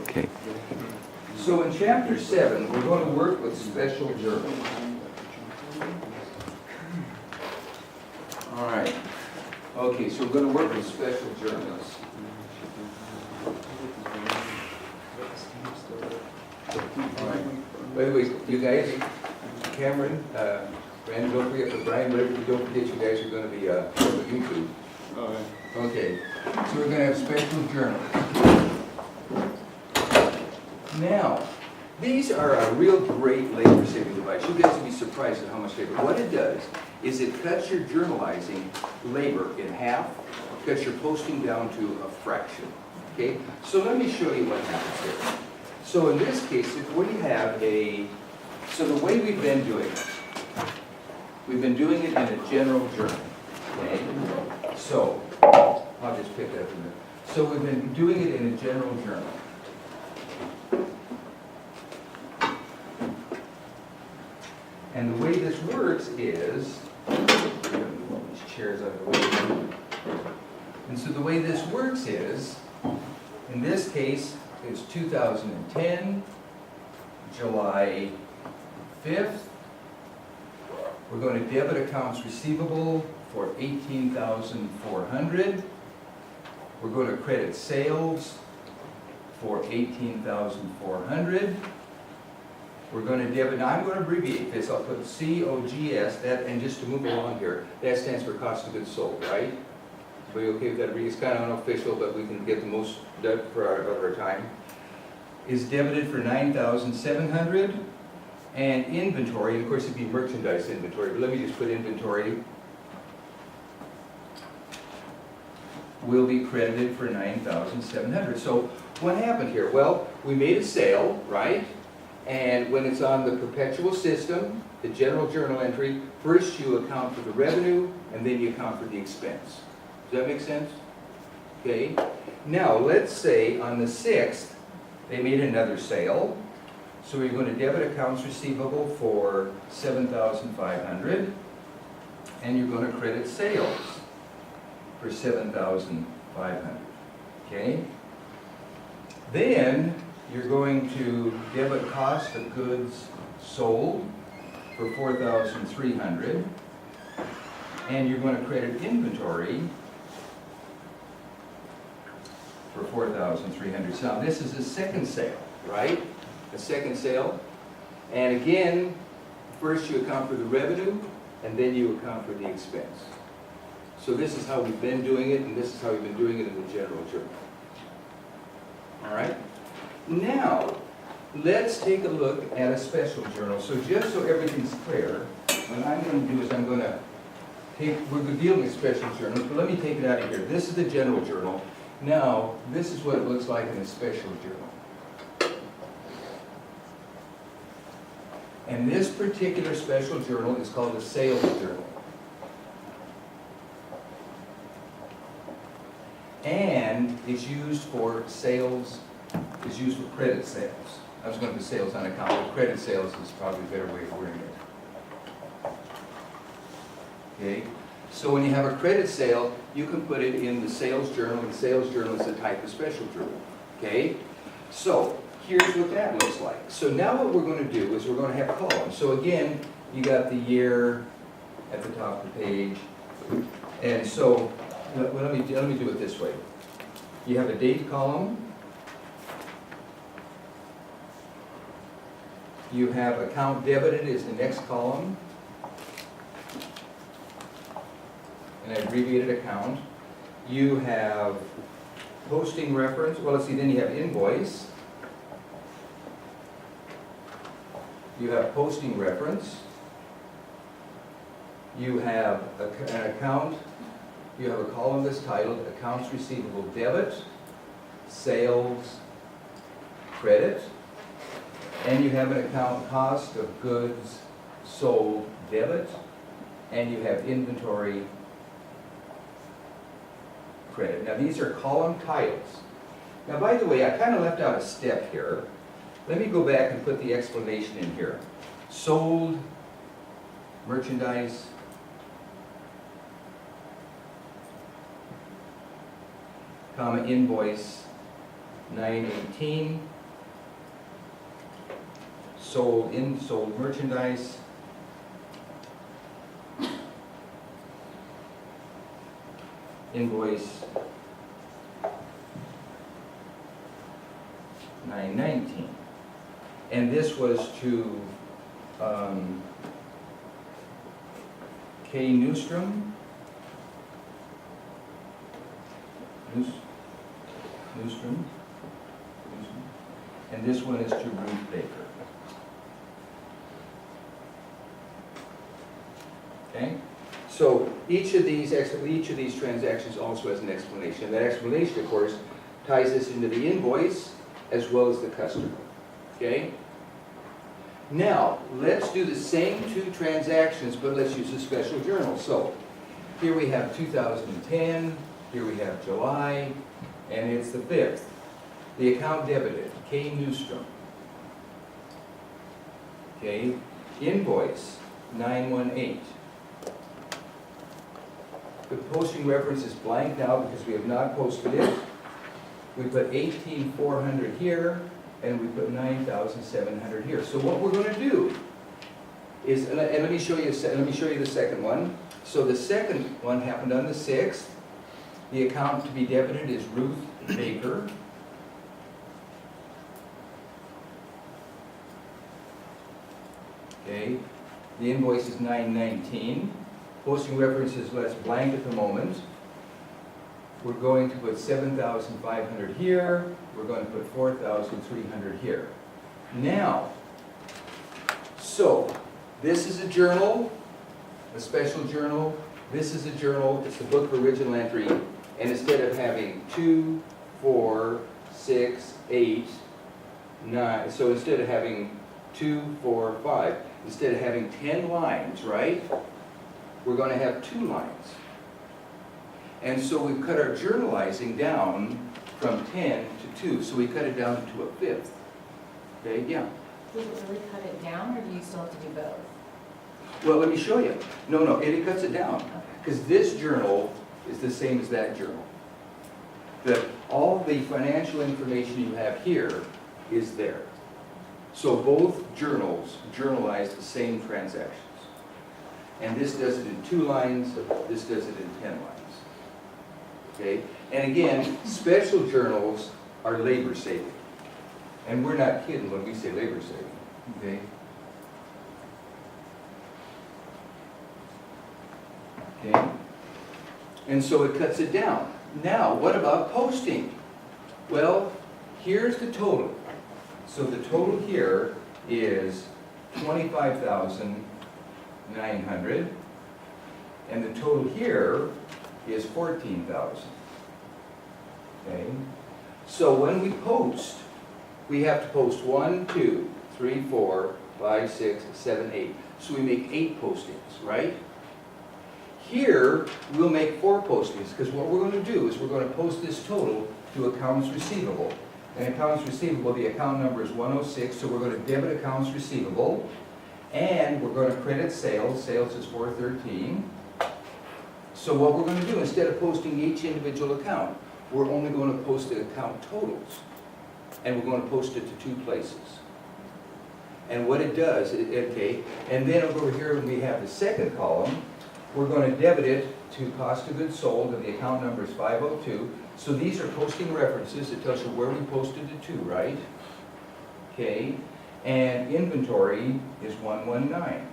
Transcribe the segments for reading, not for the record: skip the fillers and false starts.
Okay. So in chapter 7, we're going to work with special journals. All right. Okay, so we're going to work with special journals. All right. By the way, you guys, Cameron, Brandon, don't forget, Brian, don't forget you guys are going to be on YouTube. Oh, yeah. Okay, so we're going to have special journals. Now, these are a real great labor-saving device. You guys will be surprised at how much labor. What it does is it cuts your journalizing labor in half, cuts your posting down to a fraction. Okay, so let me show you what happens here. So in this case, if we have so the way we've been doing it, we've been doing it in a general journal. Okay, so I'll just pick that up in a minute. So we've been doing it in a general journal. And the way this works is, move all these chairs out of the way. And so the way this works is, in this case, it's 2010, July 5th. We're going to debit accounts receivable for $18,400. We're going to credit sales for $18,400. We're going to debit, now I'm going to abbreviate this, I'll put COGS, that, and just to move along here, that stands for cost of goods sold, right? Are you okay with that? It's kind of unofficial, but we can get the most done for our time. Is debited for $9,700, and inventory, and of course it'd be merchandise inventory, but let me just put inventory, will be credited for $9,700. So what happened here? Well, we made a sale, right? And when it's on the perpetual system, the general journal entry, first you account for the revenue, and then you account for the expense. Does that make sense? Okay. Now, let's say on the 6th, they made another sale. So you're going to debit accounts receivable for $7,500, and you're going to credit sales for $7,500. Okay. Then you're going to debit cost of goods sold for $4,300, and you're going to credit inventory for $4,300. So now this is a second sale, right? A second sale. And again, first you account for the revenue, and then you account for the expense. So this is how we've been doing it, and this is how we've been doing it in the general journal. All right? Now, let's take a look at a special journal. So just so everything's clear, what I'm going to do is we're dealing with special journals, but let me take it out of here. This is the general journal. Now, this is what it looks like in a special journal. And this particular special journal is called a sales journal. And it's used for sales. Is used for credit sales. I was going to put sales on account, but credit sales is probably a better way of wording it. Okay, so when you have a credit sale, you can put it in the sales journal, and the sales journal is a type of special journal. Okay, so here's what that looks like. So now what we're going to do is we're going to have columns. So again, you got the year at the top of the page, and so let me do it this way. You have a date column. You have account debited is the next column, an abbreviated account. You have posting reference, well let's see, then you have invoice. You have posting reference. You have an account, you have a column that's titled accounts receivable debit, sales, credit. And you have an account cost of goods sold debit, and you have inventory credit. Now these are column titles. Now by the way, I kind of left out a step here. Let me go back and put the explanation in here. Sold, merchandise, comma, invoice 918, sold merchandise. Invoice 919. And this was to K. Newstrom. Newstrom. And this one is to Ruth Baker. Okay? So each of these transactions also has an explanation. And that explanation, of course, ties this into the invoice as well as the customer. Okay? Now, let's do the same two transactions, but let's use a special journal. So, here we have 2010, here we have July, and it's the 5th. The account debited, K. Newstrom. Okay, invoice 918. The posting reference is blank now because we have not posted it. We put 18,400 here, and we put 9,700 here. So what we're going to do is, and let me show you the second one. So the second one happened on the 6th. The account to be debited is Ruth Baker. Okay, the invoice is 919. Posting reference is less blank at the moment. We're going to put 7,500 here. We're going to put 4,300 here. Now, so this is a journal, a special journal. This is a journal. It's the book of original entry. And instead of having 2, 4, 6, 8, 9, so instead of having 2, 4, 5, instead of having 10 lines, right? We're going to have 2 lines. And so we've cut our journalizing down from 10 to 2, so we cut it down to a 5th. Okay, yeah. Does it really cut it down, or do you still have to do both? Well, let me show you. No, it cuts it down. Okay. Because this journal is the same as that journal. All the financial information you have here is there. So both journals journalize the same transactions. And this does it in 2 lines, this does it in 10 lines. Okay? And again, special journals are labor saving. And we're not kidding when we say labor saving. Okay? Okay? And so it cuts it down. Now, what about posting? Well, here's the total. So the total here is 25,900, and the total here is 14,000. Okay? So when we post, we have to post 1, 2, 3, 4, 5, 6, 7, 8. So we make 8 postings, right? Here, we'll make 4 postings, because what we're going to do is we're going to post this total to accounts receivable. And accounts receivable, the account number is 106, so we're going to debit accounts receivable, and we're going to credit sales. Sales is 413. So what we're going to do, instead of posting each individual account, we're only going to post the account totals, and we're going to post it to 2 places. And what it does, okay, and then over here when we have the second column, we're going to debit it to cost of goods sold, and the account number is 502. So these are posting references. It tells you where we posted it to, right? Okay, and inventory is 119.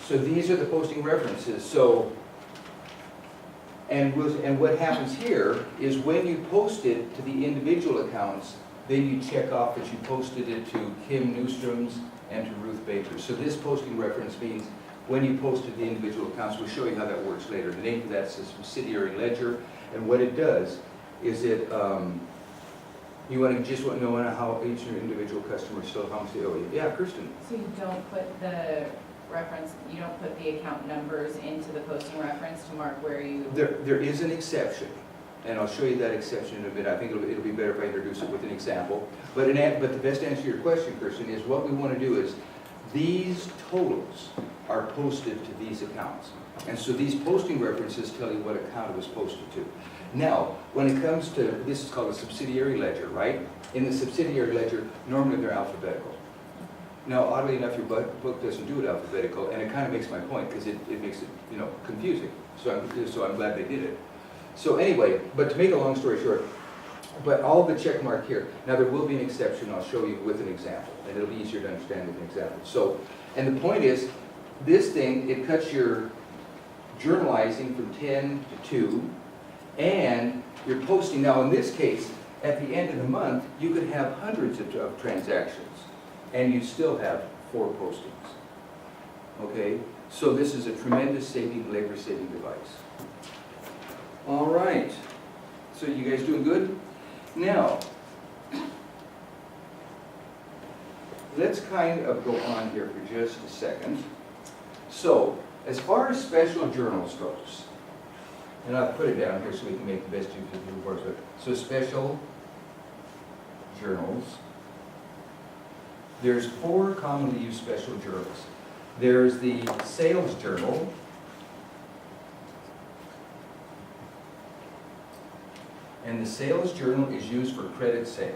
So these are the posting references. So, and what happens here is when you post it to the individual accounts, then you check off that you posted it to Kim Newstrom's and to Ruth Baker. So this posting reference means when you posted the individual accounts. We'll show you how that works later. The name of that's a subsidiary ledger, and what it does is it, you want to just want to know how each individual customer still, how much they owe you. Yeah, Kirsten? So you don't put the reference, you don't put the account numbers into the posting reference to mark where you... There is an exception, and I'll show you that exception in a bit. I think it'll be better if I introduce it with an example. But the best answer to your question, Kirsten, is what we want to do is these totals are posted to these accounts. And so these posting references tell you what account it was posted to. Now, when it comes to, this is called a subsidiary ledger, right? In the subsidiary ledger, normally they're alphabetical. Now, oddly enough, your book doesn't do it alphabetical, and it kind of makes my point, because it makes it, confusing. So I'm glad they did it. So anyway, but to make a long story short, but all the check mark here, now there will be an exception, I'll show you with an example, and it'll be easier to understand with an example. So, and the point is, this thing, it cuts your journalizing from 10 to 2, and you're posting. Now in this case, at the end of the month, you could have hundreds of transactions, and you still have 4 postings. Okay? So this is a tremendous labor-saving device. All right. So you guys doing good? Now, let's kind of go on here for just a second. So, as far as special journals goes, and I'll put it down here so we can make the best use of the reports. So special journals. There's 4 commonly used special journals. There's the sales journal. And the sales journal is used for credit sales.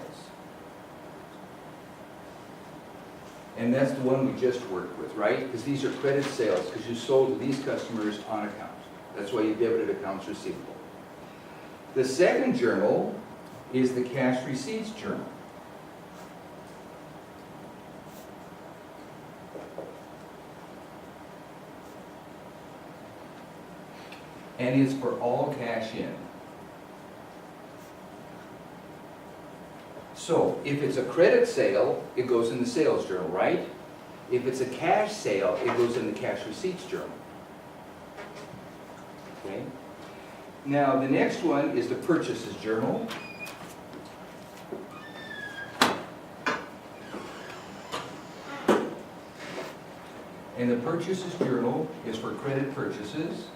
And that's the one we just worked with, right? Because these are credit sales, because you sold to these customers on account. That's why you debited accounts receivable. The second journal is the cash receipts journal. And it's for all cash in. So, if it's a credit sale, it goes in the sales journal, right? If it's a cash sale, it goes in the cash receipts journal. Okay? Now, the next one is the purchases journal. And the purchases journal is for credit purchases.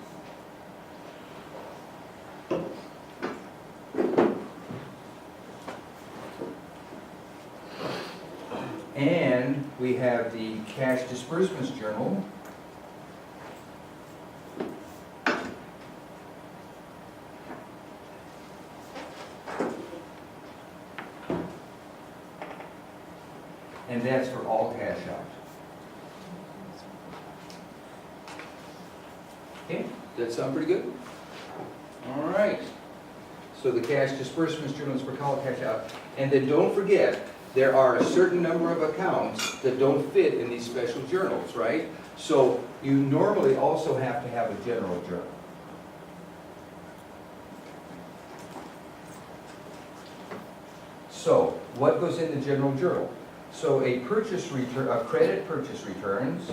And we have the cash disbursements journal. And that's for all cash out. Okay, does that sound pretty good? All right. So the cash disbursements journal is for all cash out. And then don't forget, there are a certain number of accounts that don't fit in these special journals, right? So you normally also have to have a general journal. So what goes in the general journal? So a purchase return, a credit purchase returns.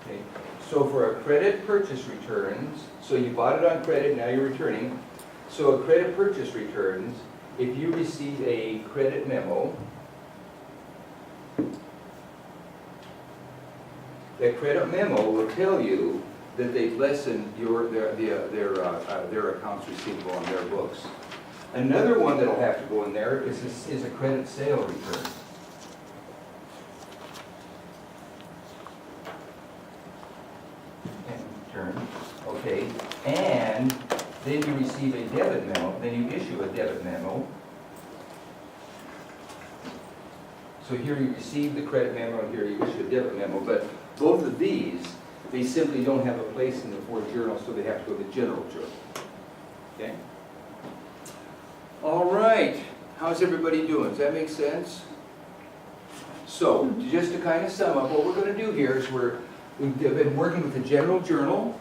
Okay. So for a credit purchase returns, so you bought it on credit, now you're returning. So a credit purchase returns, if you receive a credit memo, that credit memo will tell you that they've lessened their accounts receivable on their books. Another one that'll have to go in there is a credit sale return. Okay, and then you receive a debit memo, then you issue a debit memo. So here you receive the credit memo, here you issue a debit memo, but both of these, they simply don't have a place in the 4 journals, so they have to go to the general journal. Okay? All right, how's everybody doing? Does that make sense? So, just to kind of sum up, what we're going to do here is we've been working with the general journal,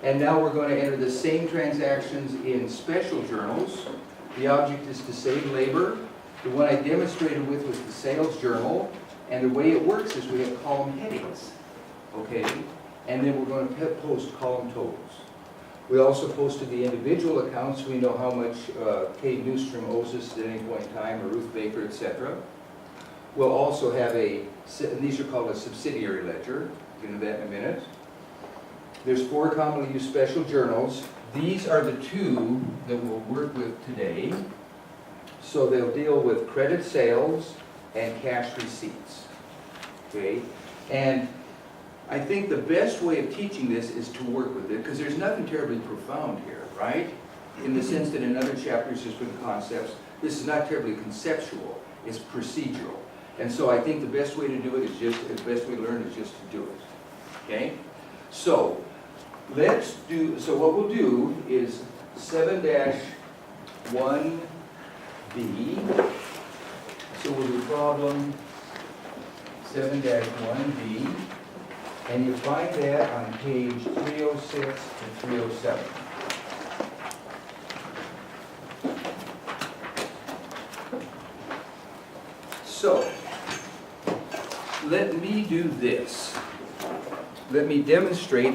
and now we're going to enter the same transactions in special journals. The object is to save labor. The one I demonstrated with was the sales journal, and the way it works is we have column headings, okay? And then we're going to post column totals. We also posted the individual accounts. We know how much Kate Newstrom owes us at any point in time, or Ruth Baker, etc. We'll also have these are called a subsidiary ledger. We'll get into that in a minute. There's 4 commonly used special journals. these are the two that we'll work with today. So they'll deal with credit sales and cash receipts. Okay? And I think the best way of teaching this is to work with it, because there's nothing terribly profound here, right? In the sense that in other chapters there's been concepts. This is not terribly conceptual, it's procedural. And so I think the best way to do it is the best way to learn is just to do it. Okay? So, so what we'll do is 7-1B. So we'll do problem 7-1B. And you find that on page 306 to 307. So, let me do this. Let me demonstrate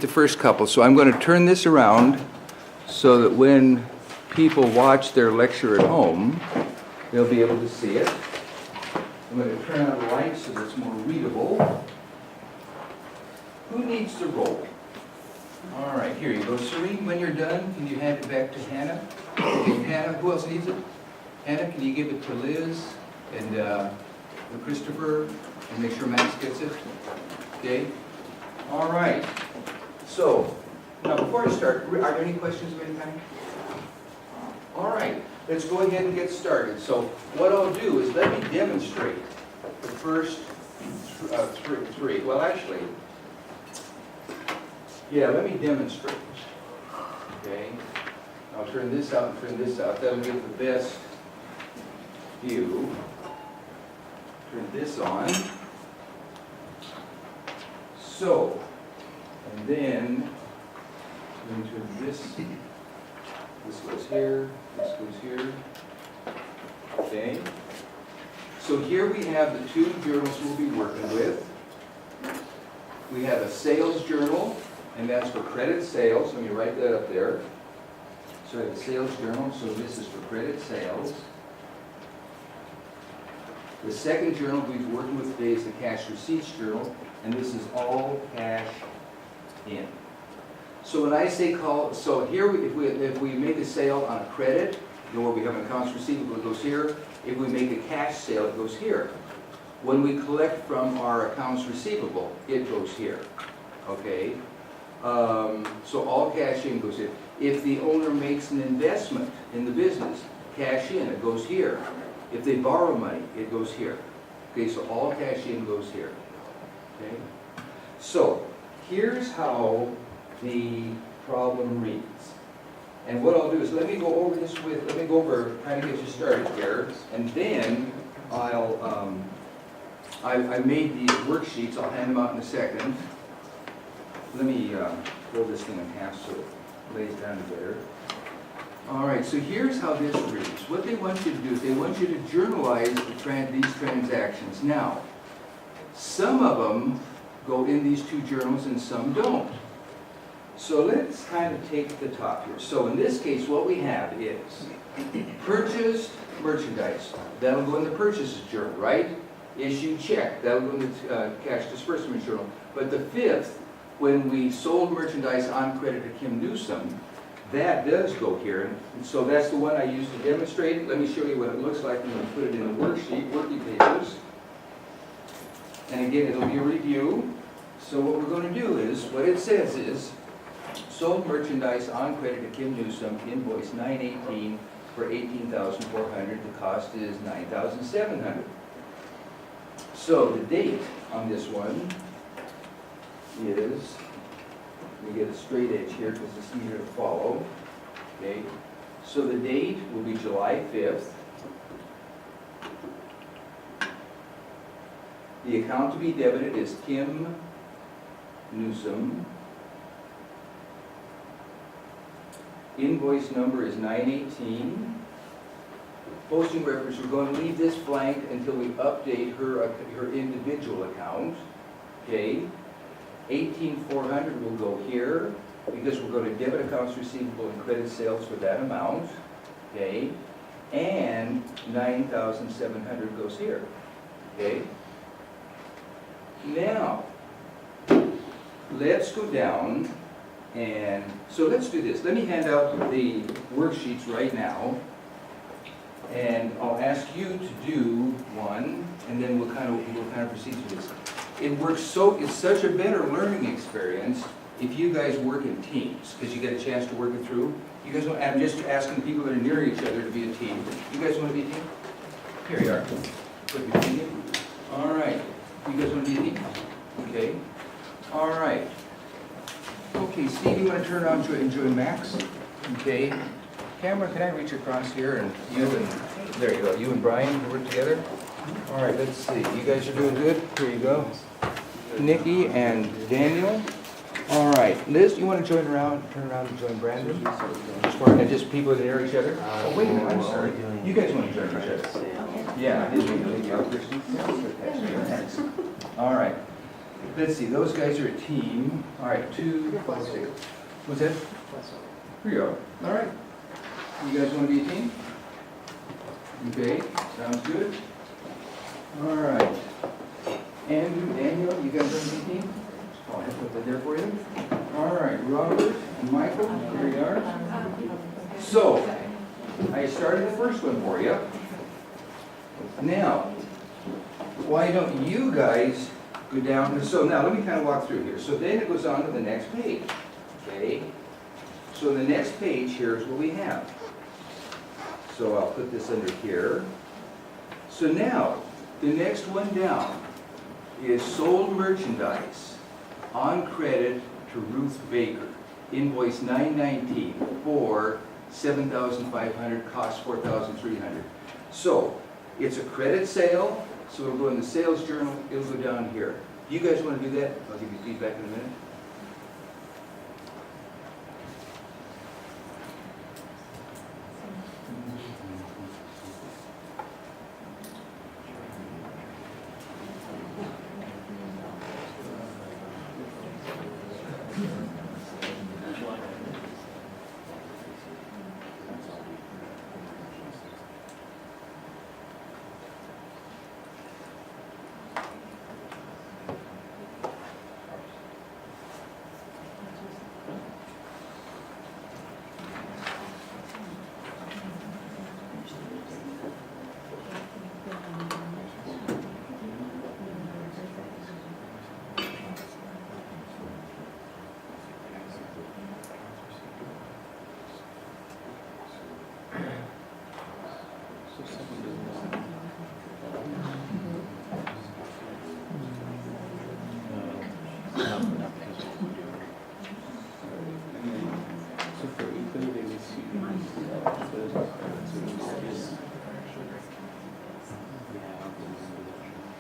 the first couple. So I'm going to turn this around so that when people watch their lecture at home, they'll be able to see it. I'm going to turn on the light so that it's more readable. Who needs to roll? All right, here you go. Serene, when you're done, can you hand it back to Hannah? Okay, Hannah, who else needs it? Hannah, can you give it to Liz and Christopher and make sure Max gets it? Okay? All right. So, now before I start, are there any questions of any kind? All right. Let's go ahead and get started. So what I'll do is let me demonstrate the first three. Well, actually, yeah, let me demonstrate. Okay. I'll turn this out and turn this out. That'll give the best view. Turn this on. So, and then turn this. This goes here, this goes here. Okay. So here we have the two journals we'll be working with. We have a sales journal, and that's for credit sales. Let me write that up there. So I have a sales journal, so this is for credit sales. The second journal we'll be working with today is the cash receipts journal, and this is all cash in. So when I say call, so here if we make a sale on a credit, where we have an accounts receivable, it goes here. If we make a cash sale, it goes here. When we collect from our accounts receivable, it goes here. Okay? So all cash in goes here. If the owner makes an investment in the business, cash in, it goes here. If they borrow money, it goes here. Okay, so all cash in goes here. Okay? So here's how the problem reads. And what I'll do is let me go over, kind of get you started here, and then I made these worksheets. I'll hand them out in a second. Let me fold this thing in half so it lays down better. All right, so here's how this reads. What they want you to do is they want you to journalize these transactions. Now, some of them go in these two journals and some don't. So let's kind of take the top here. So in this case, what we have is purchased merchandise. That'll go in the purchases journal, right? Issued check. That'll go in the cash disbursement journal. But the fifth, when we sold merchandise on credit to Kim Newsom, that does go here. And so that's the one I used to demonstrate. Let me show you what it looks like when we put it in the worksheet, working papers. And again, it'll be a review. So what we're going to do is, what it says is, sold merchandise on credit to Kim Newsom, invoice 918 for $18,400. The cost is $9,700. So the date on this one is, let me get a straight edge here because it's easier to follow. Okay, so the date will be July 5th. The account to be debited is Kim Newsom. Invoice number is 918. Posting reference, we're going to leave this blank until we update her individual account. Okay. 18,400 will go here because we're going to debit accounts receivable and credit sales for that amount. Okay. And 9,700 goes here. Okay. Now, let's go down And so let's do this. Let me hand out the worksheets right now. And I'll ask you to do one, and then we'll kind of proceed through this. It's such a better learning experience if you guys work in teams, because you get a chance to work it through. You guys want, I'm just asking people that are near each other to be a team. You guys want to be a team? Here you are. Put your team. All right. You guys want to be a team? Okay. All right. Okay, Steve, you want to turn on and join Max? Okay. Cameron, can I reach across here and there you go, you and Brian work together? All right, let's see, you guys are doing good? Here you go. Nikki and Daniel. All right, Liz, you want to turn around and join Brandon? And just people that are near each other? Oh, wait a minute, I'm sorry. You guys want to join each other? Yeah, I didn't know you. All right, let's see, those guys are a team. All right, 2, 5, 6. What's that? Here you are. All right. You guys want to be a team? Okay, sounds good. All right. Andrew, Daniel, you guys want to be a team? Oh, I have to put that there for you. All right, Robert and Michael, here you are. So, I started the first one for you. Now, why don't you guys go down? So now let me kind of walk through here. So then it goes on to the next page. Okay? So the next page here is what we have. So I'll put this under here. So now, the next one down is sold merchandise on credit to Ruth Baker. Invoice 919 for $7,500, cost $4,300. So it's a credit sale, so it'll go in the sales journal, it'll go down here. You guys want to do that? I'll give you feedback in a minute.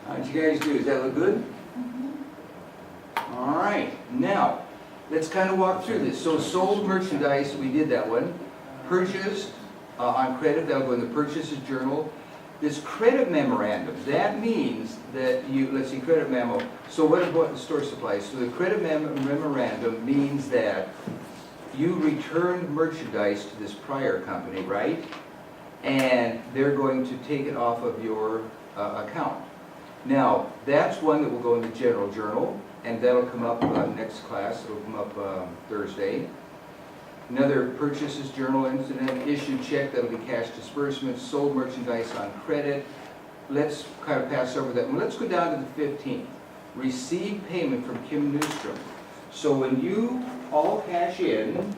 How'd you guys do? Does that look good? All right, now, let's kind of walk through this. So sold merchandise, we did that one. Purchased on credit, that'll go in the purchases journal. This credit memorandum, that means that you, let's see, credit memo. So what about the store supplies? So the credit memorandum means that you returned merchandise to this prior company, right? And they're going to take it off of your account. Now, that's one that will go in the general journal, and that'll come up next class. It'll come up Thursday. Another purchases journal incident, issued check, that'll be cash disbursements, sold merchandise on credit. Let's kind of pass over that one. Let's go down to the 15th. Received payment from Kim Newstrom. So when you all cash in,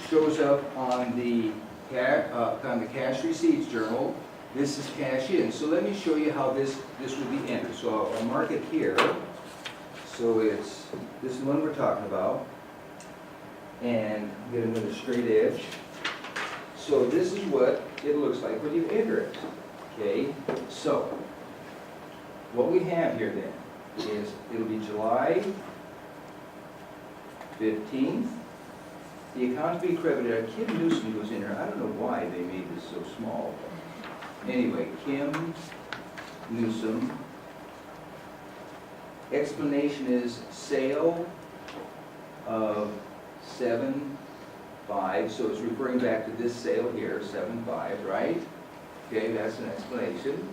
shows up on the cash receipts journal. This is cash in. So let me show you how this will be entered. So I'll mark it here. So this is the one we're talking about. And get another straight edge. So this is what it looks like when you enter it. Okay, so what we have here then is it'll be July 15th. The account to be credited. Kim Newsom goes in there. I don't know why they made this so small. Anyway, Kim Newsom. Explanation is sale of 7.5, so it's referring back to this sale here, 7.5, right? Okay, that's an explanation.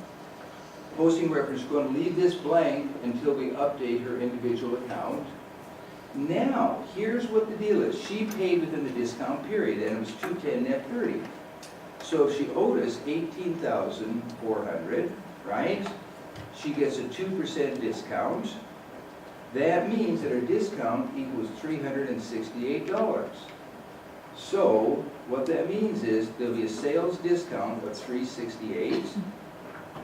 Posting reference, going to leave this blank until we update her individual account. Now, here's what the deal is. She paid within the discount period, and it was 210 net 30. So if she owed us 18,400, right? She gets a 2% discount. That means that her discount equals $368. So what that means is there'll be a sales discount of $368.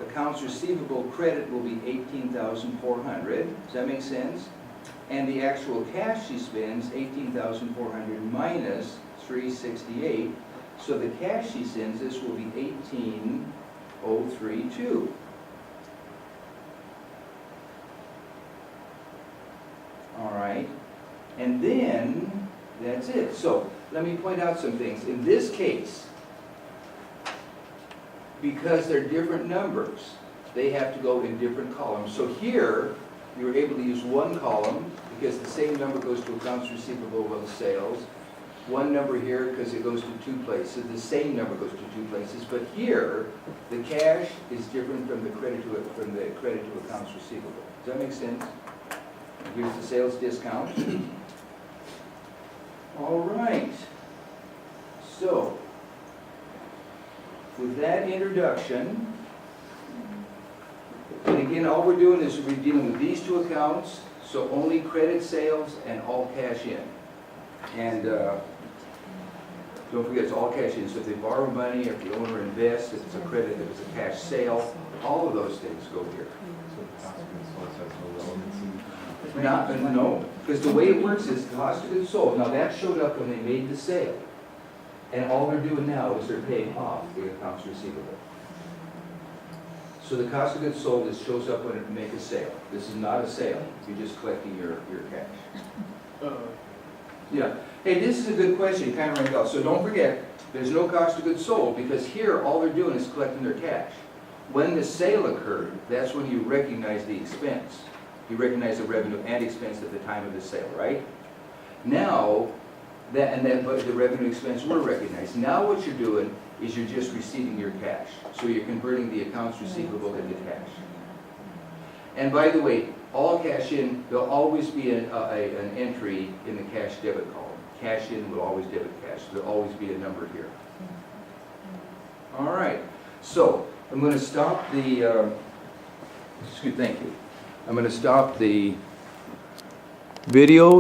Accounts receivable credit will be $18,400. Does that make sense? And the actual cash she spends, $18,400 minus $368. So the cash she sends us will be $18,032. All right, and then that's it. So let me point out some things. In this case, because they're different numbers, they have to go in different columns. So here, you're able to use one column because the same number goes to accounts receivable with sales. One number here because it goes to two places. The same number goes to two places. But here, the cash is different from the credit to accounts receivable. Does that make sense? Here's the sales discount. All right. So, with that introduction, and again, all we're doing is we're dealing with these two accounts, so only credit sales and all cash in. And don't forget, it's all cash in. So if they borrow money, if the owner invests, if it's a credit, if it's a cash sale, all of those things go here. No, because the way it works is cost of goods sold. Now that showed up when they made the sale. And all they're doing now is they're paying off the accounts receivable. So the cost of goods sold shows up when you make a sale. This is not a sale. You're just collecting your cash. Yeah. Hey, this is a good question. Kind of rang out. So don't forget, there's no cost of goods sold because here all they're doing is collecting their cash. When the sale occurred, that's when you recognize the expense. You recognize the revenue and expense at the time of the sale, right? Now, but the revenue expense were recognized. Now what you're doing is you're just receiving your cash. So you're converting the accounts receivable into cash. And by the way, all cash in, there'll always be an entry in the cash debit column. Cash in will always debit cash. There'll always be a number here. All right. So I'm going to stop the, thank you. I'm going to stop the video.